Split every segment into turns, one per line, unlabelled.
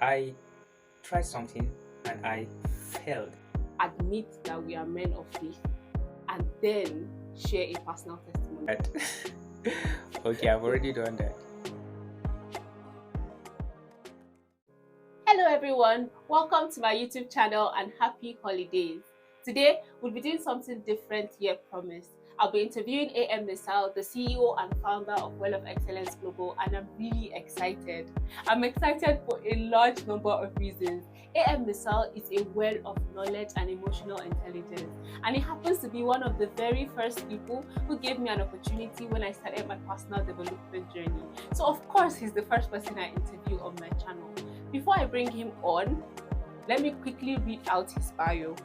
I tried something and I failed.
Admit that we are men of faith, and then share a personal testimony.
But okay, I've already done that.
Hello everyone, welcome to my YouTube channel and happy holidays. Today we'll be doing something different yet promised. I'll be interviewing A.M Misal, the CEO and founder of Well of Excellence Global, and I'm really excited. I'm excited for a large number of reasons. A.M Misal is a well of knowledge and emotional intelligence, and he happens to be one of the very first people who gave me an opportunity when I started my personal development journey. So of course he's the first person I interview on my channel. Before I bring him on, let me quickly read out his bio.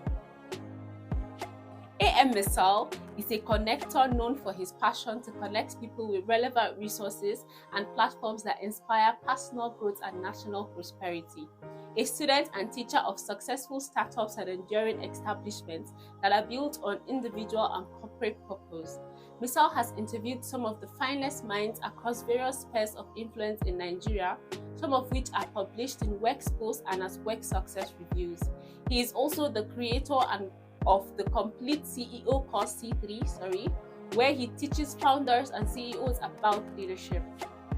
A.M Misal is a connector known for his passion to connect people with relevant resources and platforms that inspire personal growth and national prosperity. A student and teacher of successful startups and enduring establishments that are built on individual and corporate purpose. Misal has interviewed some of the finest minds across various spheres of influence in Nigeria, some of which are published in WEx posts and as WEx success reviews. He is also the creator of the complete CEO course C3, where he teaches founders and CEOs about leadership.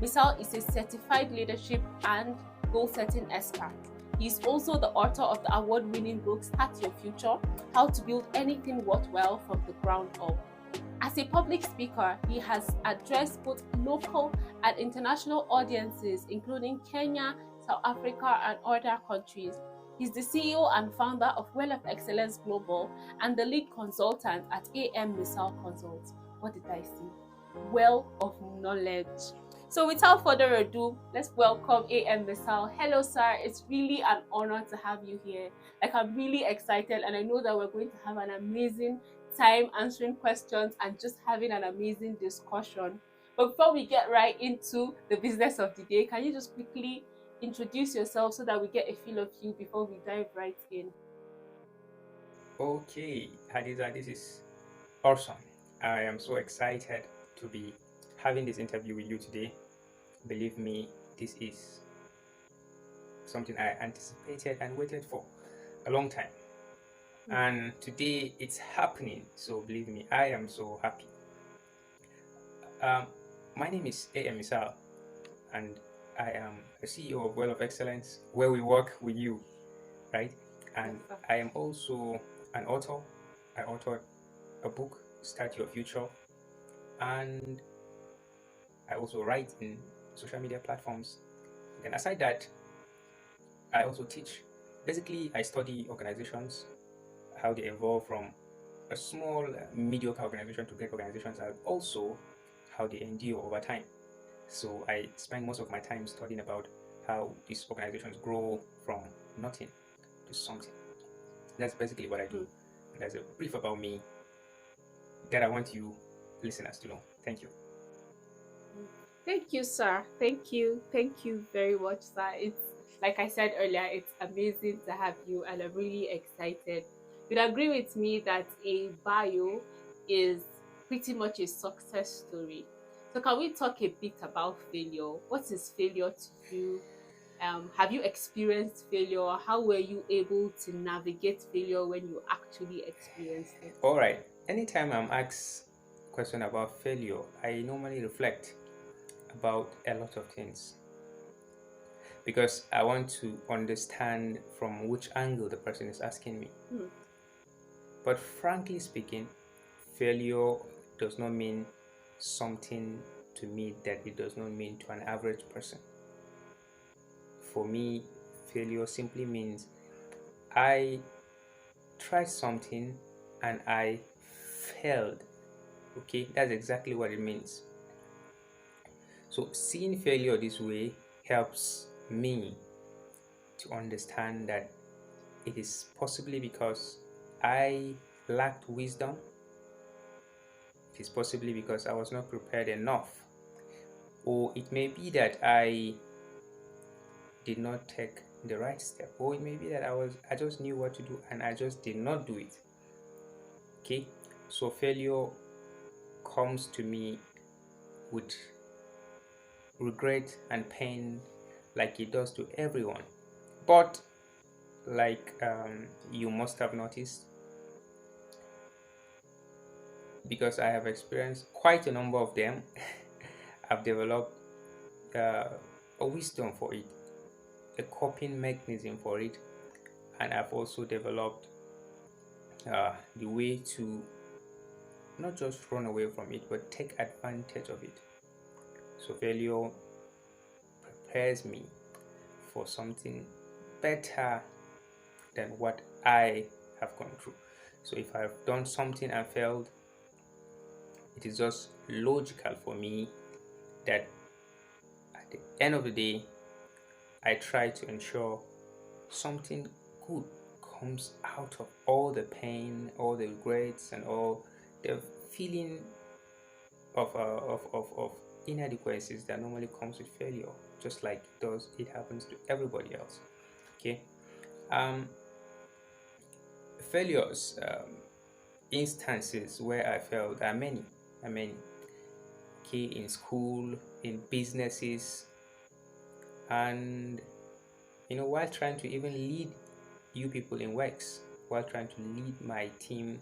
Misal is a certified leadership and goal-setting expert. He is also the author of the award-winning book Start Your Future: How to Build Anything Worthwhile from the Ground Up. As a public speaker, he has addressed both local and international audiences, including Kenya, South Africa, and other countries. He's the CEO and founder of Well of Excellence Global and the lead consultant at AM Misal Consult. What did I say? Well of knowledge. So without further ado, let's welcome A.M Misal. Hello, sir. It's really an honor to have you here. I'm really excited, and I know that we're going to have an amazing time answering questions and just having an amazing discussion. But before we get right into the business of the day, can you just quickly introduce yourself so that we get a feel of you before we dive right in?
Okay, Hadiza, this is awesome. I am so excited to be having this interview with you today. Believe me, this is something I anticipated and waited for a long time. And today it's happening, so believe me, I am so happy. My name is A.M Misal, and I am the CEO of Well of Excellence, where we work with you, right? And I am also an author. I authored a book, Start Your Future, and I also write in social media platforms. And aside that, I also teach. Basically, I study organizations, how they evolve from a small, mediocre organization to great organizations, and also how they endure over time. So I spend most of my time studying about how these organizations grow from nothing to something. That's basically what I do. That's a brief about me that I want you listeners to know. Thank you.
Thank you, sir. Thank you. Thank you very much, sir. It's like I said earlier, it's amazing to have you, and I'm really excited. You'd agree with me that a bio is pretty much a success story. So can we talk a bit about failure? What is failure to you? Have you experienced failure? How were you able to navigate failure when you actually experienced it?
All right. Anytime I'm asked a question about failure, I normally reflect about a lot of things because I want to understand from which angle the person is asking me. But frankly speaking, failure does not mean something to me that it does not mean to an average person. For me, failure simply means I tried something and I failed. Okay, that's exactly what it means. So seeing failure this way helps me to understand that it is possibly because I lacked wisdom. It is possibly because I was not prepared enough, or it may be that I did not take the right step, or it may be that I just knew what to do and I just did not do it. Okay, so failure comes to me with regret and pain like it does to everyone. But like you must have noticed, because I have experienced quite a number of them, I've developed uh, a wisdom for it, a coping mechanism for it, and I've also developed the way to not just run away from it, but take advantage of it. So failure prepares me for something better than what I have gone through. So if I've done something and failed, it is just logical for me that at the end of the day, I try to ensure something good comes out of all the pain, all the regrets, and all the feeling of inadequacies that normally comes with failure, just like it happens to everybody else. Okay. Um, Failures, instances where I failed are many, are many. Okay, in school, in businesses, and while trying to even lead you people in works, while trying to lead my team,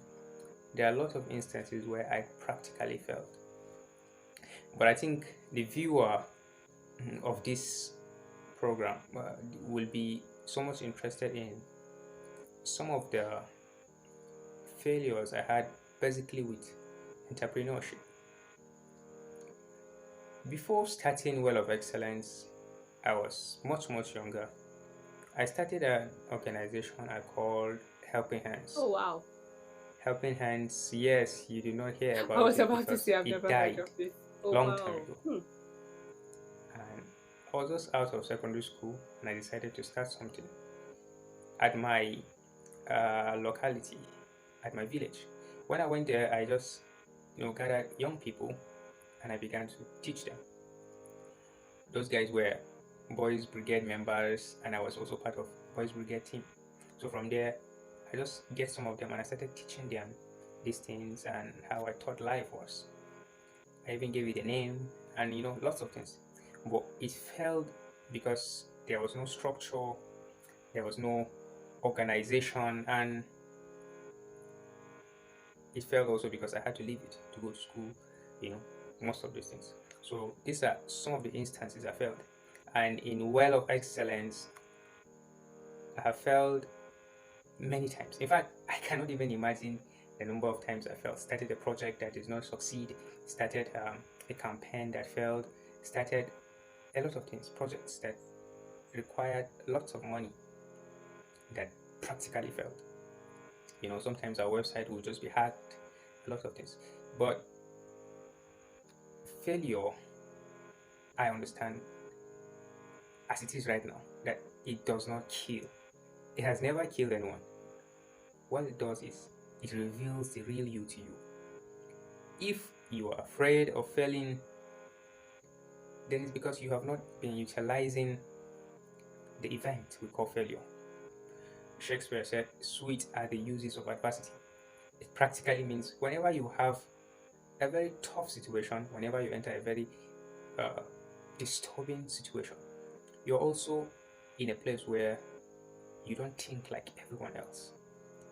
there are a lot of instances where I practically failed. But I think the viewer of this program will be so much interested in some of the failures I had basically with entrepreneurship. Before starting Well of Excellence, I was much, much younger. I started an organization I called Helping Hands.
Oh wow.
Helping Hands, yes, you did not hear
I
about
was
it
about to
because
say I've
it
never heard
died
of this. Oh
long time
wow.
ago. And I was just out of secondary school and I decided to start something at my locality, at my village. When I went there, I just gathered young people and I began to teach them. Those guys were boys brigade members, and I was also part of boys brigade team. So from there, I just get some of them and I started teaching them these things and how I thought life was. I even gave it a name and lots of things. But it failed because there was no structure, there was no organization, and it failed also because I had to leave it to go to school, you know, most of these things. So these are some of the instances I failed. And in Well of Excellence, I have failed many times. In fact, I cannot even imagine the number of times I failed. Started a project that did not succeed, started a campaign that failed, started a lot of things, projects that required lots of money that practically failed. Sometimes our website will just be hacked, a lot of things. But failure, I understand as it is right now, that it does not kill. It has never killed anyone. What it does is it reveals the real you to you. If you are afraid of failing, then it's because you have not been utilizing the event we call failure. Shakespeare said, "Sweet are the uses of adversity." It practically means whenever you have a very tough situation, whenever you enter a very uh, disturbing situation, you're also in a place where you don't think like everyone else.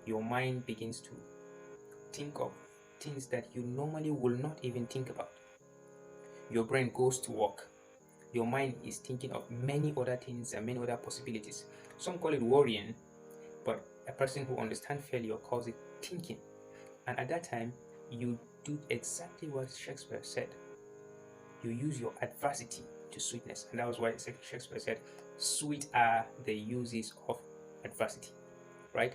Your mind begins to think of things that you normally will not even think about. Your brain goes to work. Your mind is thinking of many other things and many other possibilities. Some call it worrying, but a person who understands failure calls it thinking. And at that time, you do exactly what Shakespeare said. You use your adversity to sweetness. And that was why Shakespeare said, "Sweet are the uses of adversity." Right?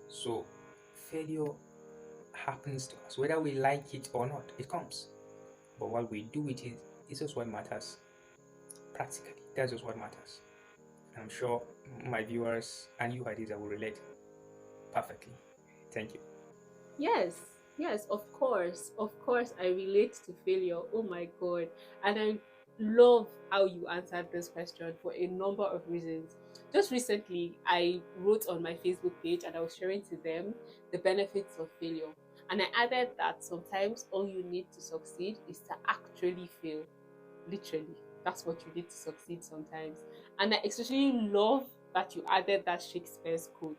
So, failure happens to us, whether we like it or not, it comes. But what we do with it is just what matters. Practically, that's just what matters. And I'm sure my viewers and you, Hadiza, will relate perfectly. Thank you.
Yes, yes, of course, I relate to failure. Oh my god, and I love how you answered this question for a number of reasons. Just recently, I wrote on my Facebook page and I was sharing to them the benefits of failure. And I added that sometimes all you need to succeed is to actually fail, literally. That's what you need to succeed sometimes. And I especially love that you added that Shakespeare's quote.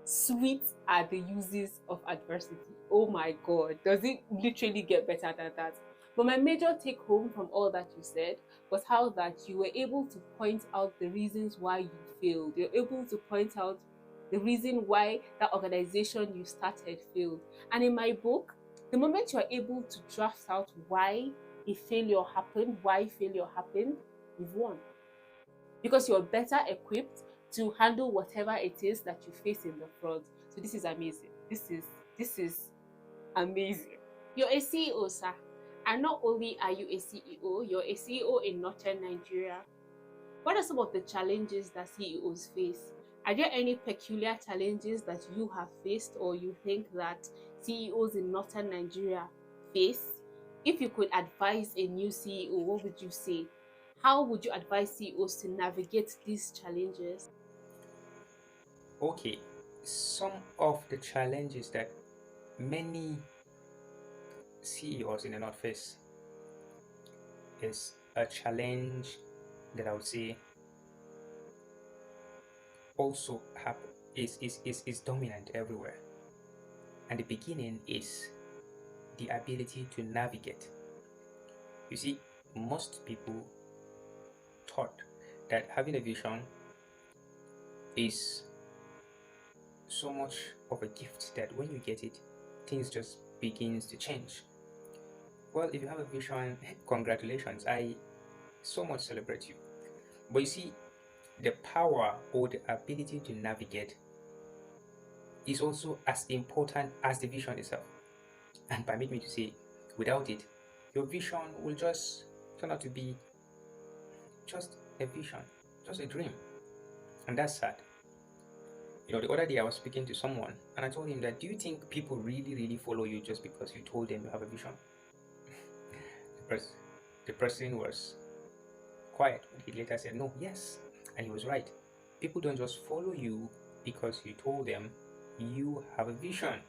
Sweet are the uses of adversity. Oh my God, does it literally get better than that? But my major take home from all that you said was how that you were able to point out the reasons why you failed. You're able to point out the reason why that organization you started failed. And in my book, the moment you are able to draft out why failure happened, you've won because you're better equipped to handle whatever it is that you face in the front. So this is amazing. This is amazing. You're a CEO, sir. And not only are you a CEO, you're a CEO in Northern Nigeria. What are some of the challenges that CEOs face? Are there any peculiar challenges that you have faced or you think that CEOs in Northern Nigeria face? If you could advise a new CEO, what would you say? How would you advise CEOs to navigate these challenges?
Okay, some of the challenges that many CEOs in the North face is a challenge that I would say also happen is dominant everywhere. And the beginning is the ability to navigate. You see, most people thought that having a vision is so much of a gift that when you get it, things just begins to change. Well, if you have a vision, congratulations. I so much celebrate you. But you see, the power or the ability to navigate is also as important as the vision itself. And permit me to say, without it, your vision will just turn out to be just a vision, just a dream. And that's sad. The other day I was speaking to someone and I told him that, do you think people really, really follow you just because you told them you have a vision? The person was quiet. He later said, no, yes. And he was right. People don't just follow you because you told them you have a vision.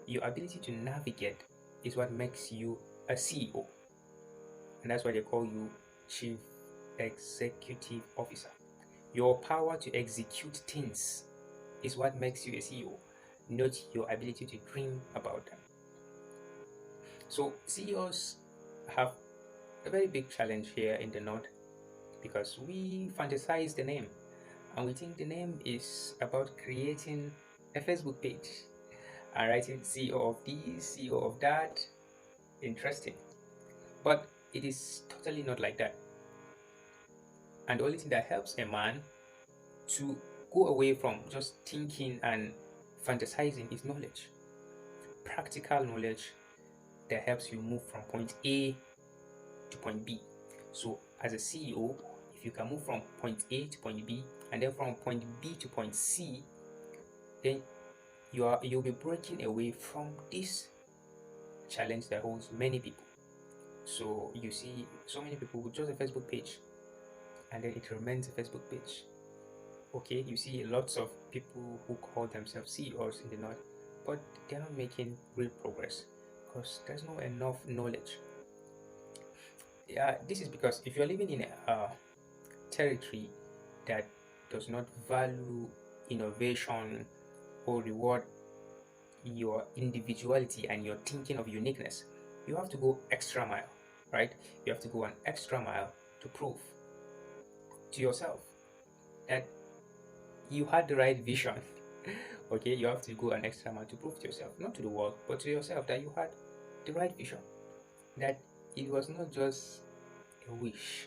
Your ability to navigate is what makes you a CEO. And that's why they call you Chief Executive Officer. Your power to execute things is what makes you a CEO, not your ability to dream about them. So CEOs have a very big challenge here in the North because we fantasize the name and we think the name is about creating a Facebook page and writing CEO of this, CEO of that. Interesting. But it is totally not like that. And the only thing that helps a man to go away from just thinking and fantasizing is knowledge. Practical knowledge that helps you move from point A to point B. So as a CEO, if you can move from point A to point B and then from point B to point C, then you'll be breaking away from this challenge that holds many people. So you see so many people with just a Facebook page and then it remains a Facebook page. Okay, you see lots of people who call themselves CEOs in the North, but they're not making real progress because there's not enough knowledge. Yeah, this is because if you're living in a territory that does not value innovation or reward your individuality and your thinking of uniqueness, you have to go extra mile, right? You have to go an extra mile to prove to yourself that you had the right vision. Okay, you have to go an extra mile to prove to yourself, not to the world, but to yourself, that you had the right vision, that it was not just a wish,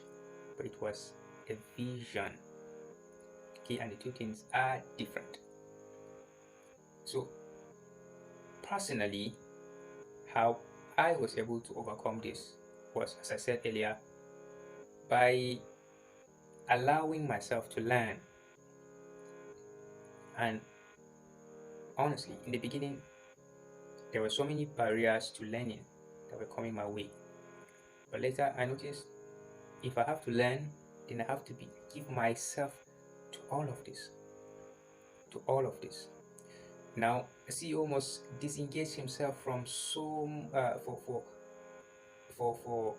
but it was a vision. Okay, and the two things are different. So personally, how I was able to overcome this was, as I said earlier, by allowing myself to learn. And honestly, in the beginning, there were so many barriers to learning that were coming my way. But later I noticed if I have to learn, then I have to give myself to all of this. To all of this. Now, a CEO must disengage himself from for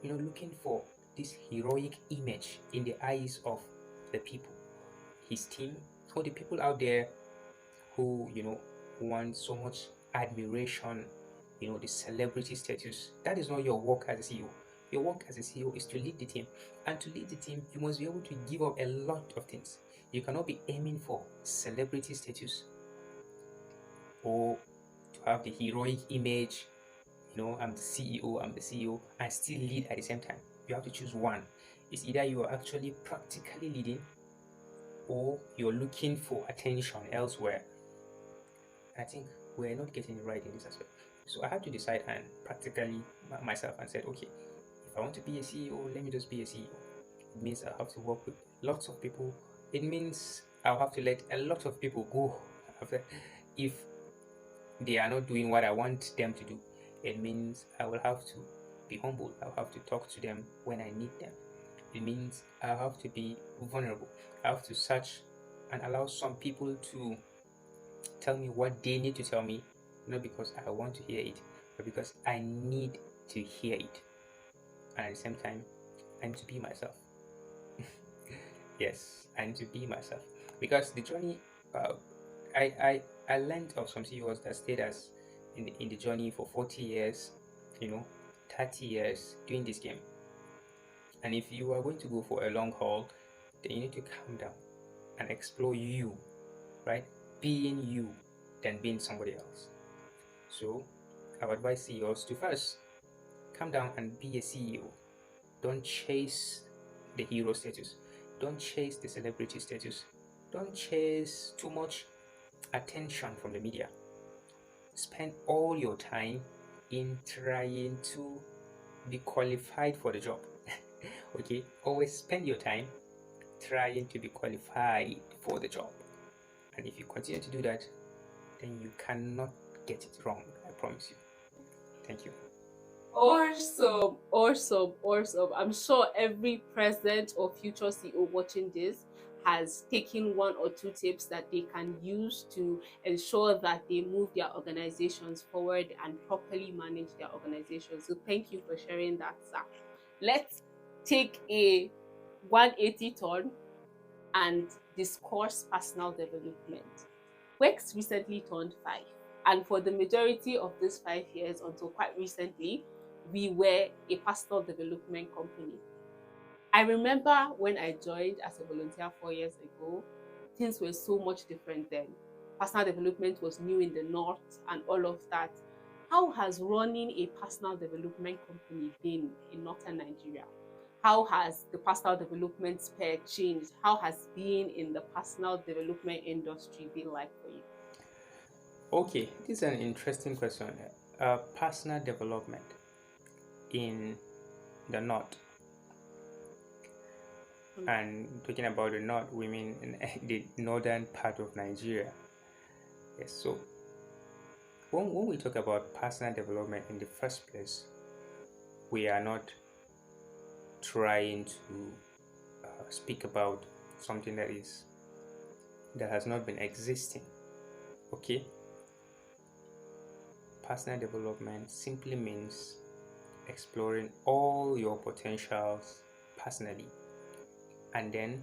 looking for this heroic image in the eyes of the people, his team, or the people out there who want so much admiration, the celebrity status. That is not your work as a CEO. Your work as a CEO is to lead the team, and to lead the team you must be able to give up a lot of things. You cannot be aiming for celebrity status or to have the heroic image. I'm the CEO, and still lead at the same time. You have to choose one. It's either you are actually practically leading or you're looking for attention elsewhere. I think we're not getting it right in this aspect. So I had to decide and practically myself and said, okay, if I want to be a CEO, let me just be a CEO. It means I have to work with lots of people. It means I'll have to let a lot of people go if they are not doing what I want them to do. It means I will have to be humble. I'll have to talk to them when I need them. It means I have to be vulnerable. I have to search and allow some people to tell me what they need to tell me, not because I want to hear it, but because I need to hear it. And at the same time, I need to be myself. Yes, I need to be myself. Because the journey, I learned of some CEOs that stayed as in the journey for 40 years, you know, 30 years doing this game. And if you are going to go for a long haul, then you need to calm down and explore you, right? Being you than being somebody else. So I would advise CEOs to first calm down and be a CEO. Don't chase the hero status. Don't chase the celebrity status. Don't chase too much attention from the media. Spend all your time in trying to be qualified for the job. Okay, always spend your time trying to be qualified for the job. And if you continue to do that, then you cannot get it wrong. I promise you. Thank you.
Awesome, awesome, awesome. I'm sure every present or future CEO watching this has taken one or two tips that they can use to ensure that they move their organizations forward and properly manage their organization. So thank you for sharing that, sir. Let's take a 180 turn and discuss personal development. Wex recently turned 5, and for the majority of these 5 years, until quite recently, we were a personal development company. I remember when I joined as a volunteer 4 years ago, things were so much different then. Personal development was new in the north and all of that. How has running a personal development company been in northern Nigeria? How has the personal development sphere changed? How has being in the personal development industry been like for you?
Okay, this is an interesting question. Personal development in the north, and talking about the north, we mean in the northern part of Nigeria. Yes, so when we talk about personal development in the first place, we are not trying to speak about something that has not been existing. Okay, personal development simply means exploring all your potentials personally and then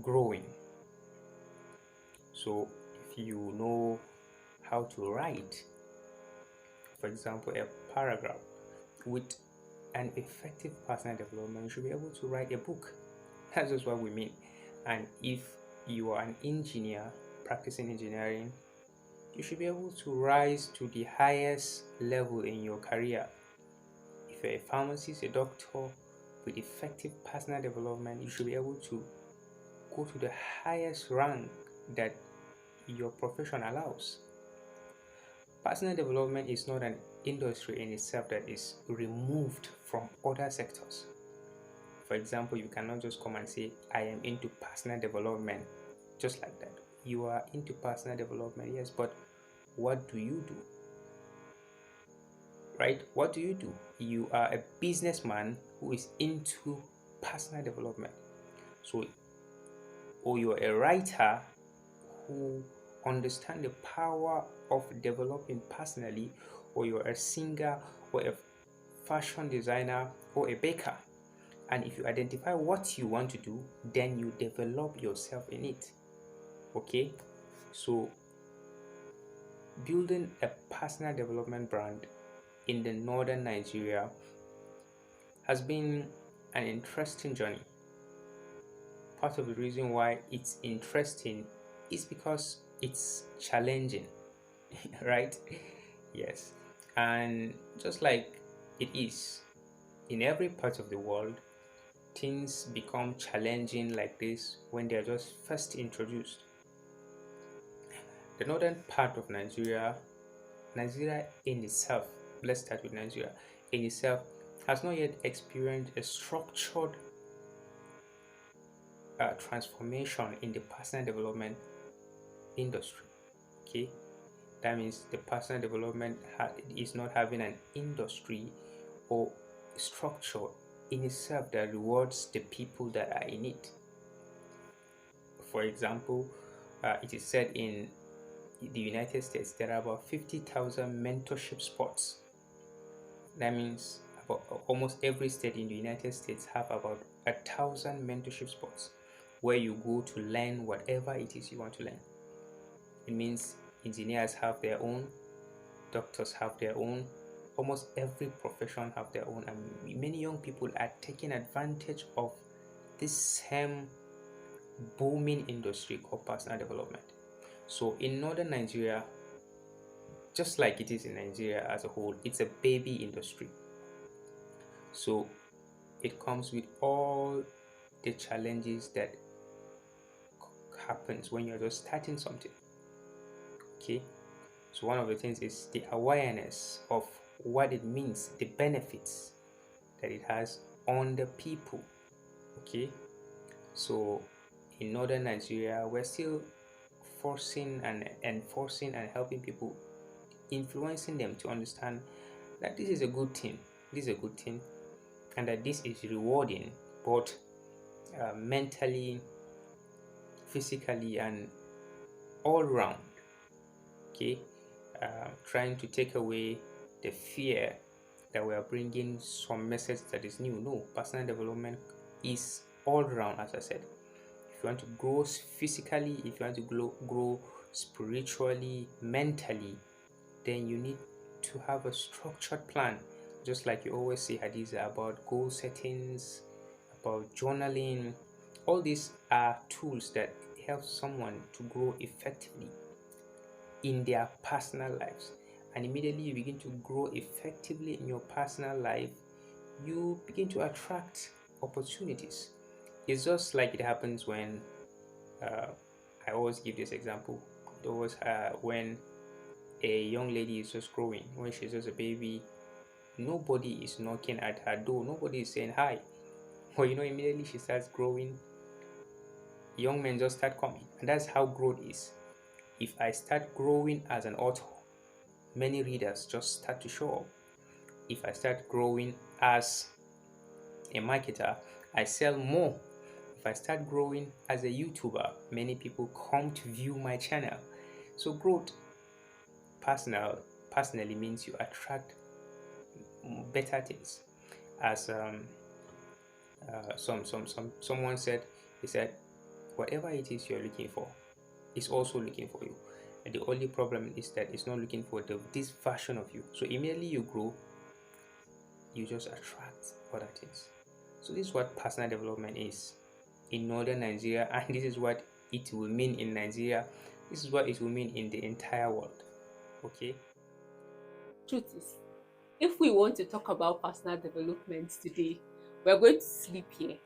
growing. So if you know how to write, for example, a paragraph with an effective personal development, you should be able to write a book. That's just what we mean. And if you are an engineer practicing engineering, you should be able to rise to the highest level in your career. If you're a pharmacist, a doctor with effective personal development, you should be able to go to the highest rank that your profession allows. Personal development is not an industry in itself that is removed from other sectors. For example, you cannot just come and say, I am into personal development just like that. You are into personal development, yes, but what do you do? Right? What do you do? You are a businessman who is into personal development. So, or you're a writer who understand the power of developing personally, or you're a singer or a fashion designer or a baker. And if you identify what you want to do, then you develop yourself in it. Okay? So, building a personal development brand in the northern Nigeria has been an interesting journey. Part of the reason why it's interesting is because it's challenging, right? Yes. And just like it is in every part of the world, things become challenging like this when they're just first introduced. The northern part of Nigeria in itself, let's start with Nigeria, in itself has not yet experienced a structured transformation in the personal development industry. Okay, that means the personal development is not having an industry or structure in itself that rewards the people that are in it. For example, it is said in the United States there are about 50,000 mentorship spots. That means about almost every state in the United States have about 1,000 mentorship spots where you go to learn whatever it is you want to learn. It means engineers have their own, doctors have their own, almost every profession have their own, and many young people are taking advantage of this same booming industry called personal development. So in northern Nigeria, just like it is in Nigeria as a whole, it's a baby industry. So it comes with all the challenges that happens when you're just starting something. Okay, so one of the things is the awareness of what it means, the benefits that it has on the people. Okay, so in northern Nigeria, we're still forcing and enforcing and helping people, influencing them to understand that this is a good thing, this is a good thing, and that this is rewarding both mentally, physically, and all round. Okay, trying to take away the fear that we are bringing some message that is new. No, personal development is all round, as I said. If you want to grow physically, if you want to grow spiritually, mentally, then you need to have a structured plan. Just like you always say, Hadiza, about goal settings, about journaling. All these are tools that help someone to grow effectively in their personal lives. And immediately you begin to grow effectively in your personal life, you begin to attract opportunities. It's just like it happens when uh, I always give this example. There was when a young lady is just growing, when she's just a baby, nobody is knocking at her door, nobody is saying hi. Well, immediately she starts growing, young men just start coming, and that's how growth is. If I start growing as an author, many readers just start to show up. If I start growing as a marketer, I sell more. If I start growing as a YouTuber, many people come to view my channel. So growth personally means you attract better things. As someone said, he said, whatever it is you're looking for is also looking for you. And the only problem is that it's not looking for this version of you. So immediately you grow, you just attract other things. So this is what personal development is in northern Nigeria, and this is what it will mean in Nigeria. This is what it will mean in the entire world. Okay.
Truth is, if we want to talk about personal development today, we're going to sleep here.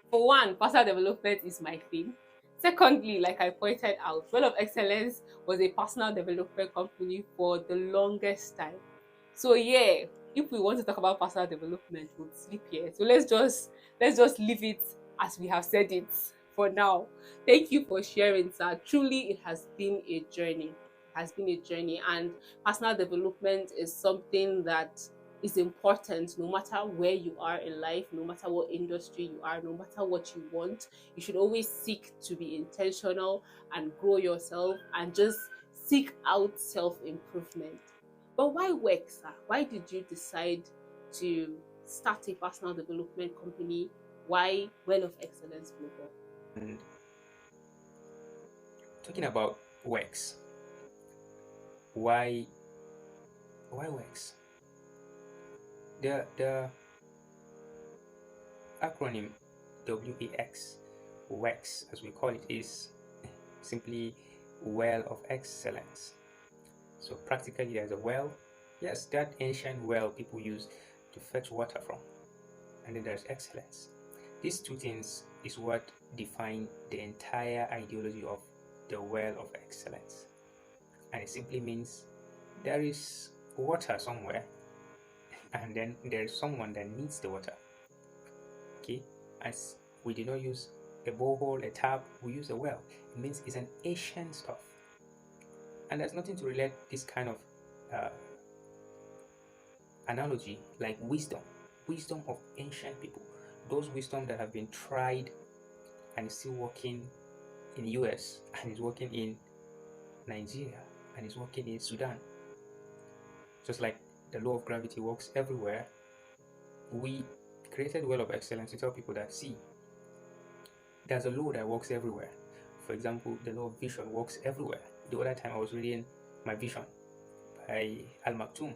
For one, personal development is my thing. Secondly, like I pointed out, Well of Excellence was a personal development company for the longest time. So yeah, if we want to talk about personal development, we'll sleep here. So let's just leave it as we have said it for now. Thank you for sharing, sir. Truly, it has been a journey. It has been a journey, and personal development is something that is important no matter where you are in life, no matter what industry you are, no matter what you want. You should always seek to be intentional and grow yourself and just seek out self improvement. But why WEx, sir? Why did you decide to start a personal development company? Why Well of Excellence Global?
And talking about WEx, why WEx? The acronym WEX, WEX as we call it, is simply Well of Excellence. So practically there's a well, yes, that ancient well people use to fetch water from, and then there's excellence. These two things is what define the entire ideology of the well of excellence. And it simply means there is water somewhere, and then there's someone that needs the water. Okay, as we do not use a borehole, a tap, we use a well. It means it's an ancient stuff, and there's nothing to relate this kind of uh, analogy like wisdom of ancient people, those wisdom that have been tried and is still working in US, and is working in Nigeria, and is working in Sudan. Just like the law of gravity works everywhere, we created Well of Excellence to tell people that, see, there's a law that works everywhere. For example, the law of vision works everywhere. The other time I was reading My Vision by Al Maktoum,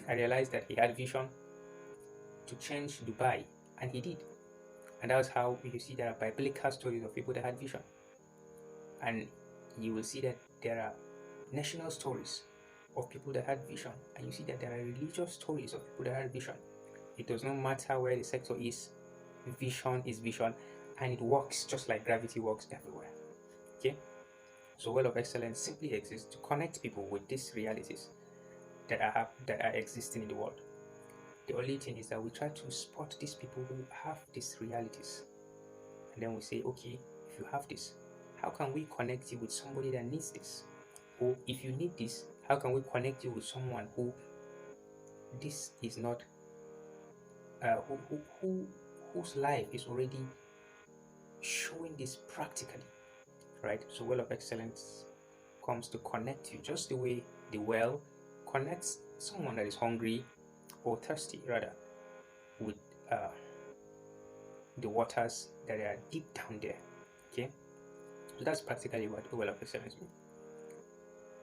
I realized that he had vision to change Dubai, and he did. And that was how you see there are biblical stories of people that had vision. And you will see that there are national stories of people that had vision, and you see that there are religious stories of people that had vision. It does not matter where the sector is, vision is vision, and it works just like gravity works everywhere. Okay, so Well of Excellence simply exists to connect people with these realities that are existing in the world. The only thing is that we try to spot these people who have these realities, and then we say, okay, if you have this, how can we connect you with somebody that needs this? Or if you need this, how can we connect you with someone who this is not, whose life is already showing this practically, right? So Well of Excellence comes to connect you just the way the well connects someone that is hungry or thirsty, rather, with uh, the waters that are deep down there. Okay, so that's practically what Well of Excellence means.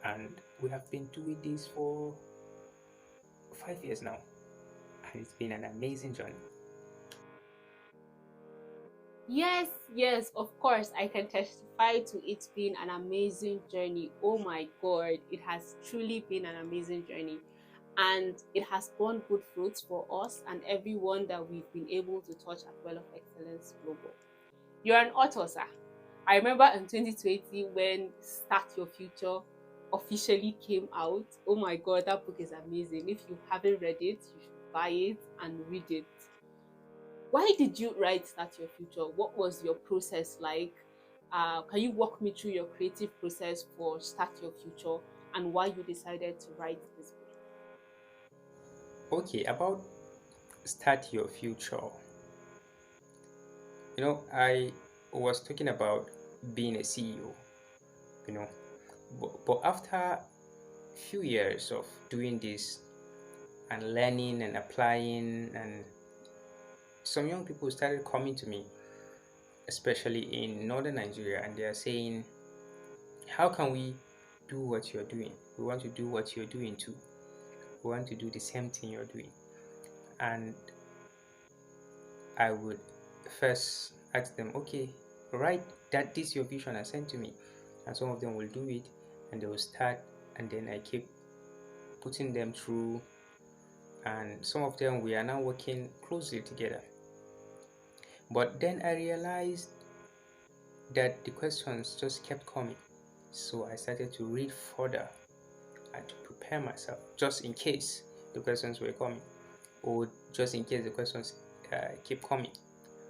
And we have been doing this for 5 years now, and it's been an amazing journey.
Yes, yes, of course, I can testify to it being an amazing journey. Oh my God, it has truly been an amazing journey. And it has borne good fruits for us and everyone that we've been able to touch at Well of Excellence Global. You're an author, sir. I remember in 2020 when Start Your Future officially came out. Oh my God, that book is amazing. If you haven't read it, you should buy it and read it. Why did you write Start Your Future? What was your process like? Can you walk me through your creative process for Start Your Future and why you decided to write this book?
Okay, about Start Your Future. I was talking about being a CEO, you know, but after a few years of doing this and learning and applying, and some young people started coming to me, especially in northern Nigeria, and they are saying, how can we do what you're doing? We want to do what you're doing too. We want to do the same thing you're doing. And I would first ask them, okay, write that this your vision has sent to me. And some of them will do it, and they will start, and then I keep putting them through, and some of them we are now working closely together. But then I realized that the questions just kept coming, so I started to read further and to prepare myself just in case the questions were coming, or just in case the questions keep coming.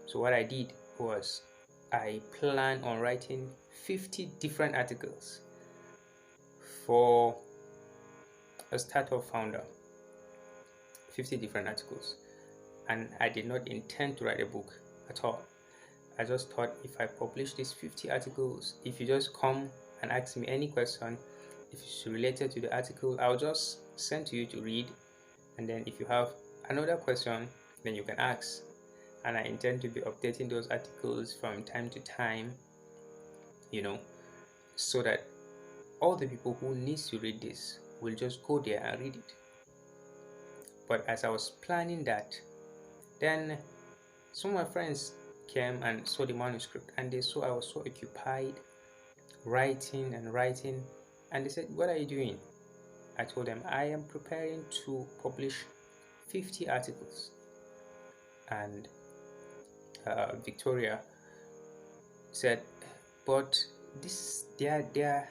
So what I did was I planned on writing 50 different articles for a startup founder, 50 different articles. And I did not intend to write a book at all. I just thought, if I publish these 50 articles, if you just come and ask me any question, if it's related to the article, I'll just send to you to read. And then if you have another question then you can ask, and I intend to be updating those articles from time to time, you know, so that all the people who needs to read this will just go there and read it. But as I was planning that, then some of my friends came and saw the manuscript, and they saw I was so occupied writing and writing, and they said, "What are you doing?" I told them, "I am preparing to publish 50 articles." And Victoria said, "But this they are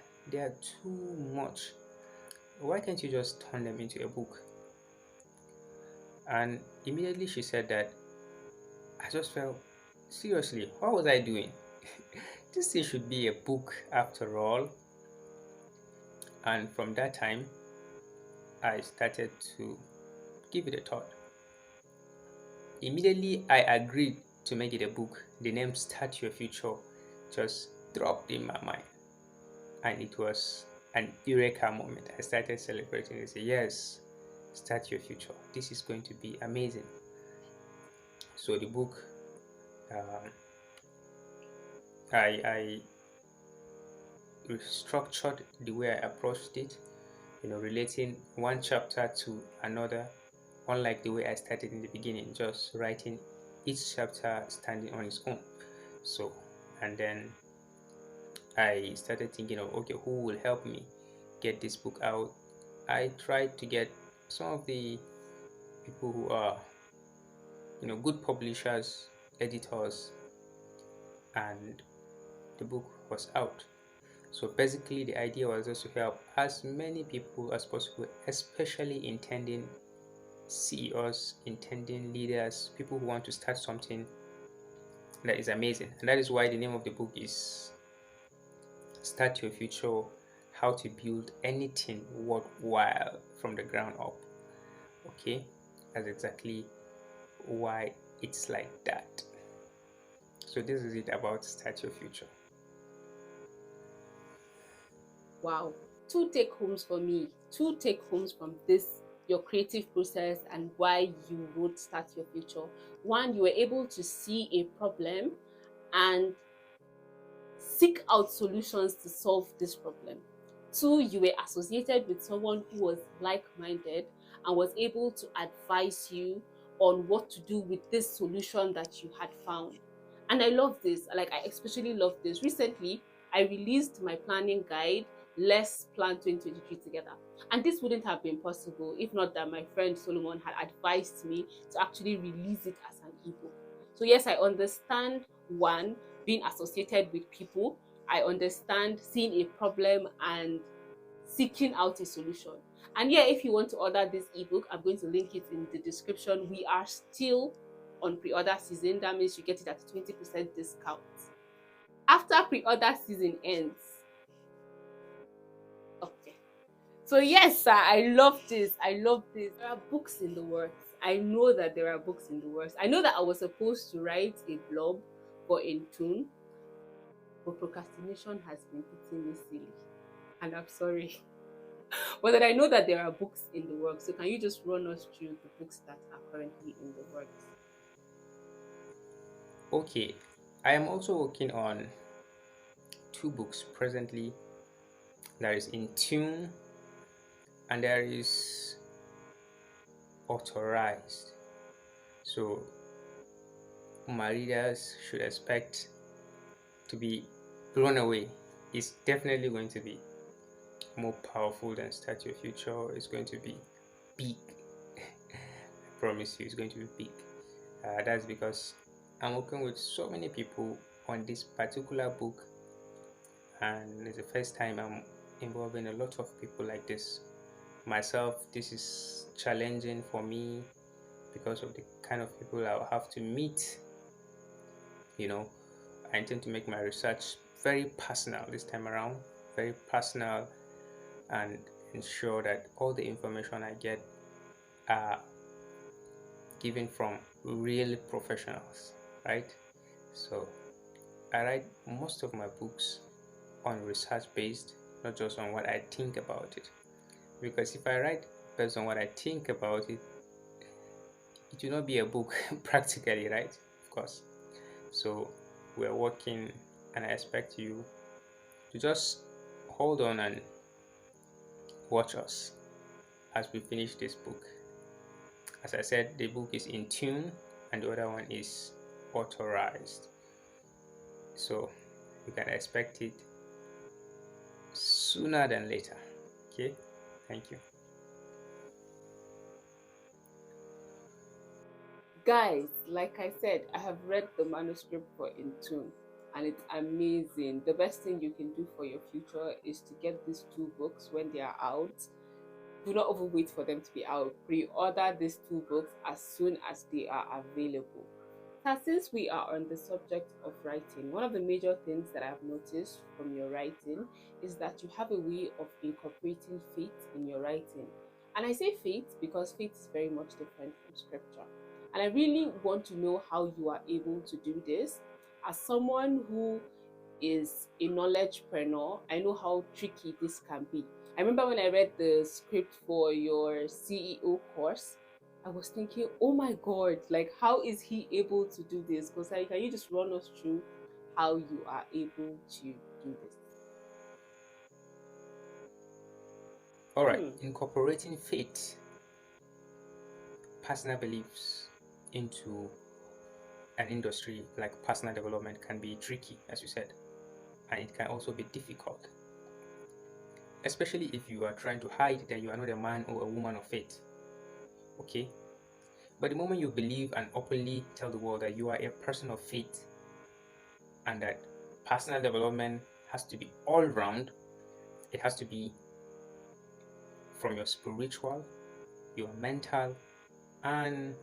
too much. Why can't you just turn them into a book?" And immediately she said that, I just felt, seriously, what was I doing? This thing should be a book after all. And from that time, I started to give it a thought. Immediately, I agreed to make it a book. The name Start Your Future just dropped in my mind. And it was an eureka moment. I started celebrating and say, yes, start your future. This is going to be amazing. So the book, um, I restructured the way I approached it, relating one chapter to another, unlike the way I started in the beginning, just writing each chapter standing on its own. So, and then I started thinking of, okay, who will help me get this book out? I tried to get some of the people who are, good publishers, editors, and the book was out. So basically, the idea was just to help as many people as possible, especially intending CEOs, intending leaders, people who want to start something that is amazing. And that is why the name of the book is Start Your Future: How to Build Anything Worthwhile from the Ground Up. Okay, that's exactly why it's like that. So this is it about Start Your Future.
Wow. Two take homes for me. Two take homes from this your creative process and why you wrote Start Your Future. One, you were able to see a problem and seek out solutions to solve this problem. Two, you were associated with someone who was like-minded and was able to advise you on what to do with this solution that you had found. And I love this. Like, I especially love this. Recently, I released my planning guide, Let's Plan 2023 Together. And this wouldn't have been possible if not that my friend Solomon had advised me to actually release it as an ebook. So yes, I understand one, being associated with people. I understand seeing a problem and seeking out a solution. And yeah, if you want to order this ebook, I'm going to link it in the description. We are still on pre-order season. That means you get it at 20% discount. After pre-order season ends. Okay. So yes, sir, I love this. I love this. There are books in the works. I know that there are books in the works. I know that I was supposed to write a blog for Intune, but procrastination has been eating me silly. And I'm sorry. But then I know that there are books in the works. So can you just run us through the books that are currently in the works?
Okay, I am also working on two books presently. There is In Tune and there is Authorized. So my readers should expect to be blown away. It's definitely going to be more powerful than Start Your Future. It's going to be big. I promise you, it's going to be big. That's because I'm working with so many people on this particular book, and it's the first time I'm involving a lot of people like this. Myself, this is challenging for me because of the kind of people I'll have to meet. I intend to make my research very personal this time around, very personal, and ensure that all the information I get are given from real professionals, right? So I write most of my books on research based, not just on what I think about it. Because if I write based on what I think about it, it will not be a book practically, right? Of course. So we're working, and I expect you to just hold on and watch us as we finish this book. As I said, the book is in tune and the other one is authorized. So you can expect it sooner than later. Okay, thank you.
Guys, like I said, I have read the manuscript for Intune and it's amazing. The best thing you can do for your future is to get these two books when they are out. Do not overwait for them to be out. Pre-order these two books as soon as they are available. Now, since we are on the subject of writing, one of the major things that I've noticed from your writing is that you have a way of incorporating faith in your writing. And I say faith because faith is very much different from scripture. And I really want to know how you are able to do this. As someone who is a knowledgepreneur, I know how tricky this can be. I remember when I read the script for your CEO course, I was thinking, oh my God, like how is he able to do this? Because like, can you just run us through how you are able to do this?
All right,
Hmm.
incorporating faith, personal beliefs into an industry like personal development can be tricky, as you said, and it can also be difficult, especially if you are trying to hide that you are not a man or a woman of faith. Okay, but the moment you believe and openly tell the world that you are a person of faith and that personal development has to be all round, it has to be from your spiritual, your mental, and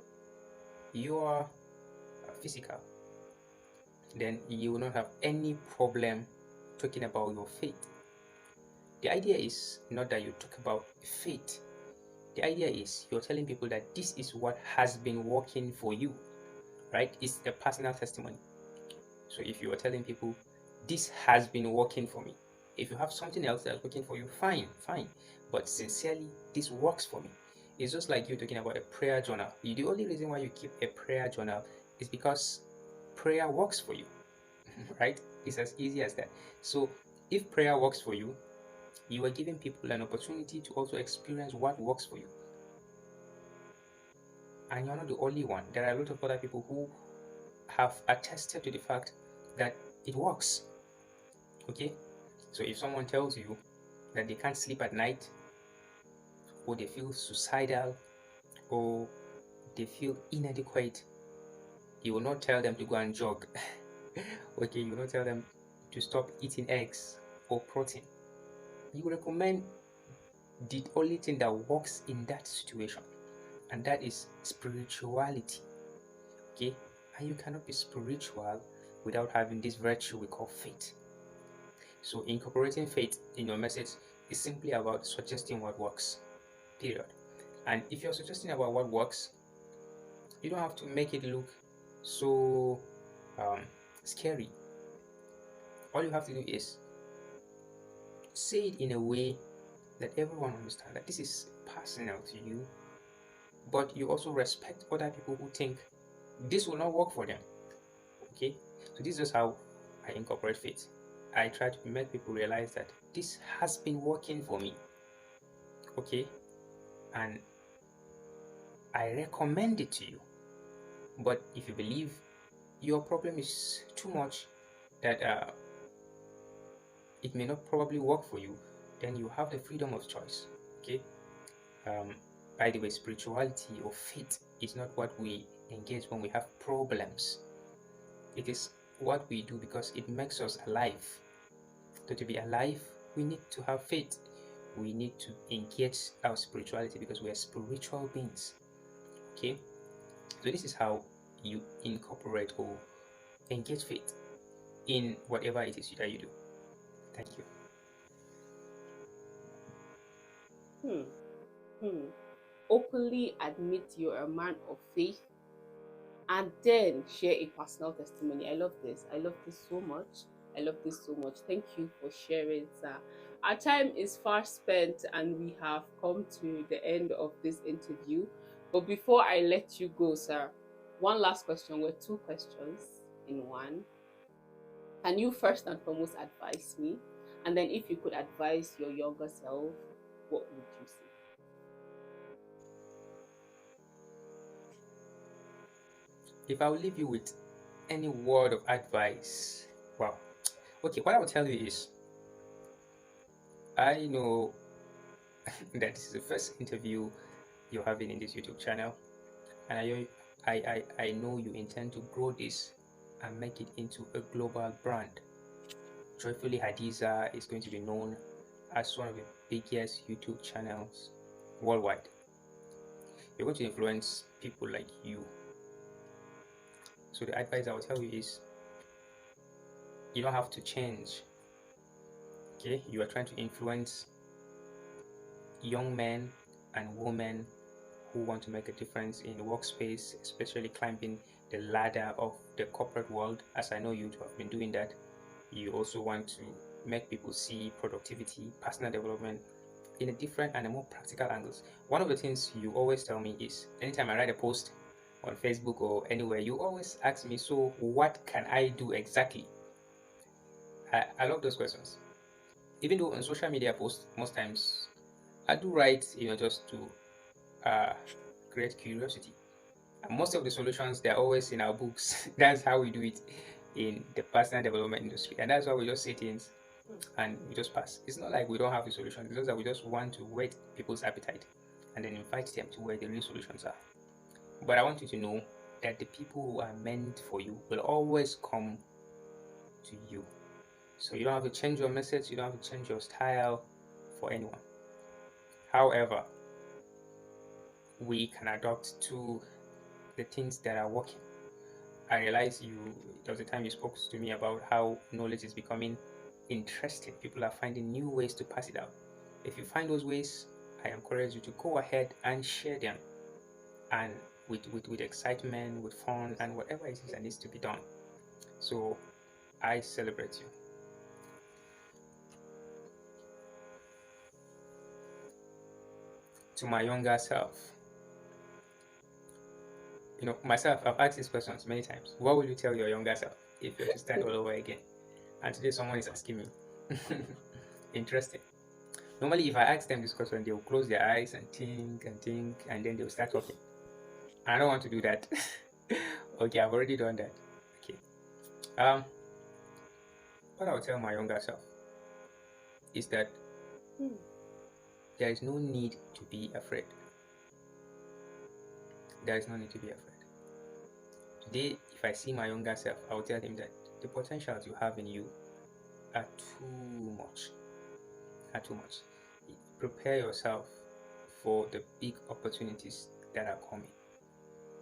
your physical, then you will not have any problem talking about your faith. The idea is not that you talk about faith. The idea is you're telling people that this is what has been working for you, right? It's a personal testimony. So if you are telling people, this has been working for me, if you have something else that's working for you, fine, fine. But sincerely, this works for me. It's just like you talking about a prayer journal. The only reason why you keep a prayer journal is because prayer works for you, right? It's as easy as that. So if prayer works for you, you are giving people an opportunity to also experience what works for you. And you're not the only one. There are a lot of other people who have attested to the fact that it works. Okay? So if someone tells you that they can't sleep at night, or they feel suicidal, or they feel inadequate, you will not tell them to go and jog. Okay, you will not tell them to stop eating eggs or protein. You recommend the only thing that works in that situation, and that is spirituality. Okay, and you cannot be spiritual without having this virtue we call faith. So incorporating faith in your message is simply about suggesting what works, period. And if you're suggesting about what works, you don't have to make it look so um, scary. All you have to do is say it in a way that everyone understands that this is personal to you, but you also respect other people who think this will not work for them. Okay, so this is how I incorporate faith. I try to make people realize that this has been working for me. Okay, and I recommend it to you. But if you believe your problem is too much that it may not probably work for you, then you have the freedom of choice. Okay. Um, by the way, spirituality or faith is not what we engage when we have problems. It is what we do because it makes us alive. So to be alive, we need to have faith. We need to engage our spirituality because we are spiritual beings. Okay. So this is how you incorporate or engage faith in whatever it is that you do. Thank you.
Hmm. Hmm. Openly admit you're a man of faith and then share a personal testimony. I love this. I love this so much. I love this so much. Thank you for sharing, sir. Our time is far spent, and we have come to the end of this interview. But before I let you go, sir, one last question. We're two questions in one. Can you first and foremost advise me? And then if you could advise your younger self, what would you say?
If I will leave you with any word of advice, wow. Okay, what I will tell you is, I know that this is the first interview you're having in this YouTube channel, and I know you intend to grow this and make it into a global brand. Joyfully Hadiza is going to be known as one of the biggest YouTube channels worldwide. You're going to influence people like you. So the advice I will tell you is, you don't have to change. Okay, you are trying to influence young men and women who want to make a difference in the workspace, especially climbing the ladder of the corporate world, as I know you have been doing that. You also want to make people see productivity, personal development in a different and a more practical angles. One of the things you always tell me is, anytime I write a post on Facebook or anywhere, you always ask me, so what can I do exactly? I love those questions. Even though on social media posts, most times I do write, just to create curiosity. And most of the solutions, they're always in our books. That's how we do it in the personal development industry. And that's why we just say things and we just pass. It's not like we don't have the solutions. It's just that we just want to whet people's appetite and then invite them to where the real solutions are. But I want you to know that the people who are meant for you will always come to you. So you don't have to change your message, you don't have to change your style for anyone. However, we can adopt to the things that are working. I realize there was a time you spoke to me about how knowledge is becoming interesting. People are finding new ways to pass it out. If you find those ways, I encourage you to go ahead and share them, and with excitement, with fun, and whatever it is that needs to be done. So I celebrate you. To my younger self, myself, I've asked these questions many times. What will you tell your younger self if you're to start all over again? And today someone is asking me. Interesting. Normally, if I ask them this question, they will close their eyes and think and think, and then they'll start talking. I don't want to do that. Okay, I've already done that. Okay. What I'll tell my younger self is that there is no need to be afraid. There is no need to be afraid. Today, if I see my younger self, I will tell him that the potentials you have in you are too much. Prepare yourself for the big opportunities that are coming.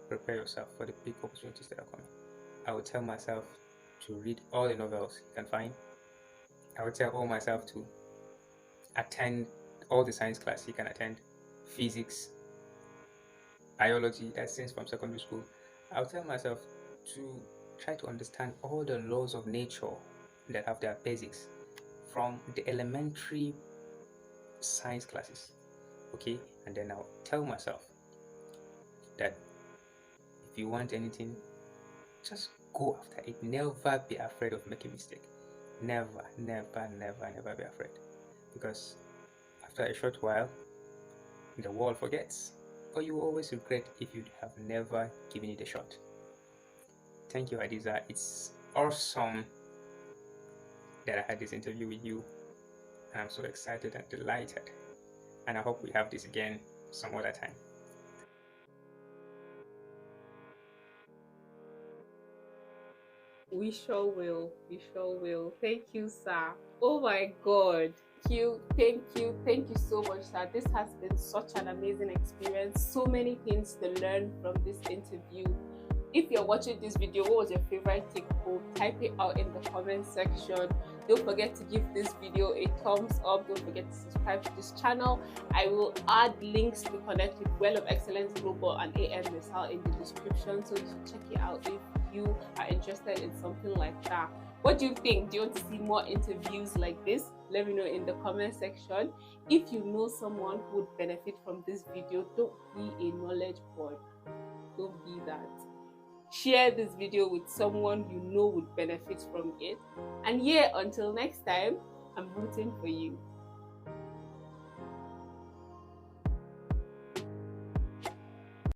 Prepare yourself for the big opportunities that are coming. I will tell myself to read all the novels you can find. I will tell myself to attend all the science class you can attend, physics, biology, that's since from secondary school. I'll tell myself to try to understand all the laws of nature that have their basics from the elementary science classes. Okay, and then I'll tell myself that if you want anything, just go after it. Never be afraid of making mistake. Never be afraid, because after a short while the world forgets, but you will always regret if you have never given it a shot. Thank you, Hadiza. It's awesome that I had this interview with you. I'm so excited and delighted, and I hope we have this again some other time.
We sure will. We sure will. Thank you, sir. Oh my God. Thank you so much, sir. This has been such an amazing experience. So many things to learn from this interview. If you're watching this video, what was your favorite take home? Type it out in the comment section. Don't forget to give this video a thumbs up. Don't forget to subscribe to this channel. I will add links to connect with Well of Excellence Global and AM Misal in the description, so check it out if you are interested in something like that. What do you think? Do you want to see more interviews like this? Let me know in the comment section. If you know someone who would benefit from this video, don't be a knowledge board. Don't be that. Share this video with someone you know would benefit from it. And yeah, until next time, I'm rooting for you.